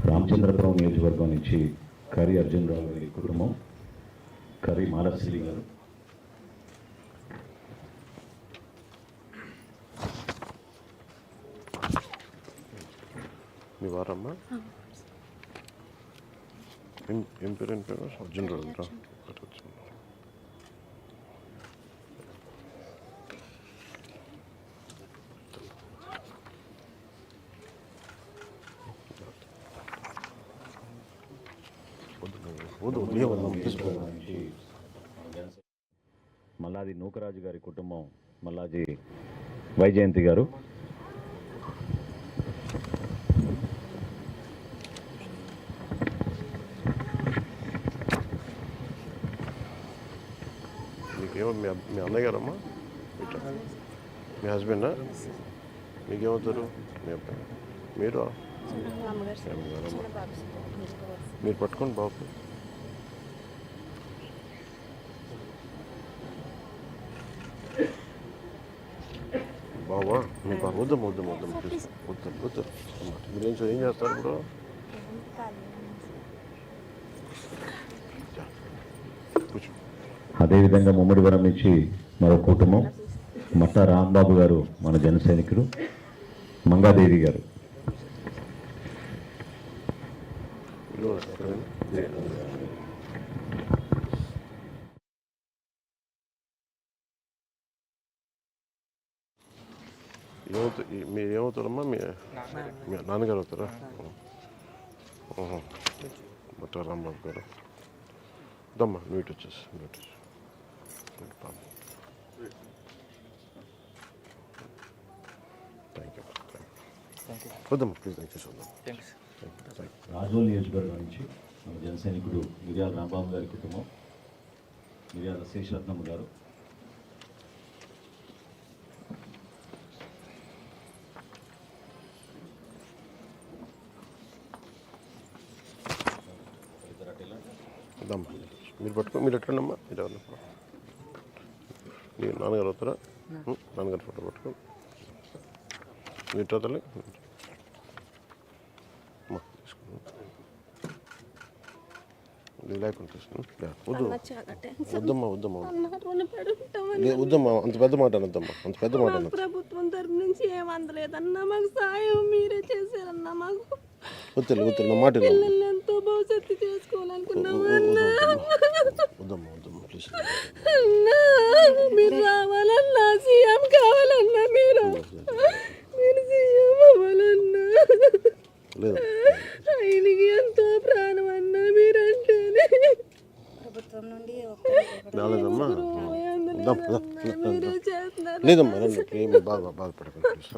రామచంద్రపురం నియోజకవర్గం నుంచి కరి అర్జున్ రావు గారి కుటుంబం, కరి మాలశ్రీ గారు, మీ వారమ్మా ఏం పేరు అర్జున్ రావు గారు. మల్లాది నూకరాజు గారి కుటుంబం, మల్లాది వైజయంతి గారు, మీకేమో మీ అన్నయ్య గారమ్మా, మీ హస్బెండా, మీకేమవుతారు? మీ అబ్బాయి, మీరు మీరు పట్టుకోండి బాబు. బాబా మీ బాబు వద్దాం వద్దాం వద్దాం వద్దాం వద్దాం మీరు ఏం చేస్తారు ఇప్పుడు? అదేవిధంగా ముమ్మడివరం నుంచి మరో కుటుంబం, మట్ట రాంబాబు గారు, మన జన సైనికుడు, మంగాదేవి గారు. మీరు ఏమవుతారమ్మా? మీ నాన్నగారు అవుతారా? మట్ట రాంబాబు గారు. దమ్మా నీట్ వచ్చేసి థ్యాంక్ యూ వద్దమ్మా ప్లీజ్ దయచేసి వద్దాం. రాజోల్ నియోజకవర్గం నుంచి మన జన సైనికుడు మిర్యాల రాంబాబు గారి కుటుంబం, మిర్యాల శేషరత్నమ్మ గారు, వద్దమ్మా మీరు పట్టుకో. మీరు ఎట్లండమ్మా, మీరు ఎవరన్నా మీరు నాన్నగారు అవుతారా? నాన్నగారు ఫోటో పట్టుకో. మీరు తల్లి అమ్మా తీసుకున్నా లేకుండా వద్దు వద్దమ్మా వద్దమ్మా వద్దమ్మా అంత పెద్ద మాట అనొద్దమ్మా, అంత పెద్ద మాట అనొద్దు. ప్రభుత్వం తరపు నుంచి ఏమందలేదన్నా, మాకు సాయం మీరే చేశారన్నా. మాకు వద్దు వద్దు నా మాట పిల్లల్ని ఎంతో భవిష్యత్తు చేసుకోవాలనుకున్నాము అన్నా. వద్దమ్మా వద్దమ్మా ప్లీజ్ అన్నా మీరు రావాలన్నా, సీఎం కావాలన్నా, మీరు సీఎం అవ్వాలన్నా. లేదు ఆయనకి ఎంతో ప్రాణం అన్నా మీరంటేనే. ప్రభుత్వం నుండి రాలేదమ్మా. మీరే చేస్తున్నారు. లేదమ్మా బాధపడకండి ప్లీజ్.